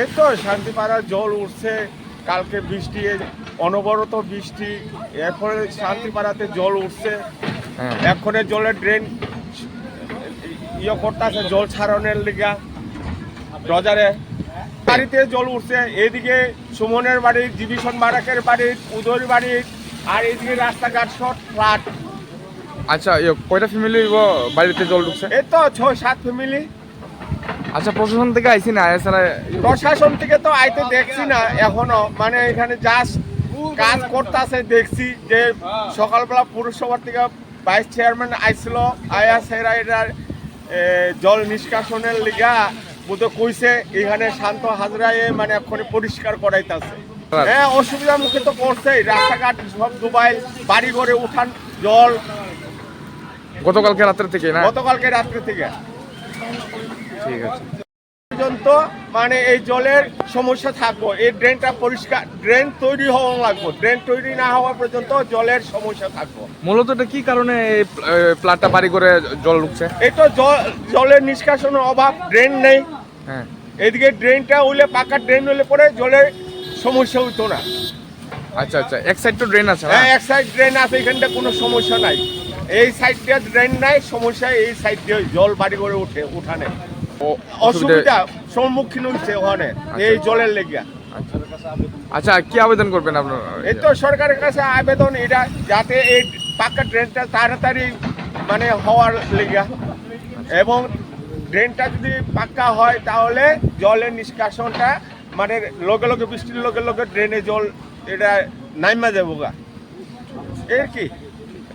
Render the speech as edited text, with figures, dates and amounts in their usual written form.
এই তো শান্তিপাড়ার জল উঠছে, কালকে বৃষ্টি, অনবরত বৃষ্টি, এরপরে শান্তিপাড়াতে জল উঠছে। হ্যাঁ। এক্ষণে জলের ড্রেন করতেছে, জল ছাড়নের লিগা ডজারে বাড়িতে জল উঠছে। এদিকে সুমনের বাড়ির, জীবিষণ বারাকের বাড়ির, উদয়ের বাড়ির, আর এদিকে রাস্তাঘাট সব ফ্লাট। আচ্ছা, কয়টা ফ্যামিলি বাড়িতে জল ঢুকছে? এই তো 6-7 ফ্যামিলি। আচ্ছা, প্রশাসন থেকে আইসি না এছাড়া? প্রশাসন থেকে তো আইতে দেখছি না এখনো, মানে এখানে জাস্ট কাজ করতেছে দেখছি। যে সকালবেলা পুরসভার থেকে ভাইস চেয়ারম্যান আইছিল, আয়া সেরা এটার জল নিষ্কাশনের লিগা বুঝে কইছে এখানে শান্ত হাজরায় মানে এক্ষুনি পরিষ্কার করাইতেছে। হ্যাঁ, অসুবিধার মুখে তো পড়ছেই, রাস্তাঘাট সব ডুবাই, বাড়ি ঘরে উঠান জল। গতকালকে রাত্রে থেকে না? গতকালকে রাত্রে থেকে ঠিক আছে। পর্যন্ত মানে এই জলের সমস্যা থাকবো। এই ড্রেনটা পরিষ্কার, ড্রেন তৈরি হওয়া লাগবো। ড্রেন তৈরি না হওয়া পর্যন্ত জলের সমস্যা থাকবো। মূলত এটা কি কারণে এই প্লাটটা বাড়ি করে জল ঢুকছে? এই তো জলের নিষ্কাশনের অভাব, ড্রেন নেই। হ্যাঁ। এদিকে ড্রেনটা হইলে, পাকা ড্রেন হইলে পরে জলের সমস্যা হইতো না। আচ্ছা আচ্ছা, এক সাইড তো ড্রেন আছে না? হ্যাঁ, এক সাইড ড্রেন আছে, এখানটা কোনো সমস্যা নাই। এই সাইড দিয়ে ড্রেন নাই, সমস্যা এই সাইড দিয়ে জল বাড়ি করে উঠানে অসুবিধা সম্মুখীন হচ্ছে ওখানে এই জলের লেগে। আচ্ছা, কি আবেদন করবেন আপনার? এই তো সরকারের কাছে আবেদন এটা, যাতে এই পাকা ড্রেনটা তাড়াতাড়ি মানে হওয়ার লেগে, এবং ড্রেনটা যদি পাক্কা হয় তাহলে জলের নিষ্কাশনটা মানে লগে লগে, বৃষ্টির লগে লগে ড্রেনে জল এটা নাইমা যাবো গা, এর কি।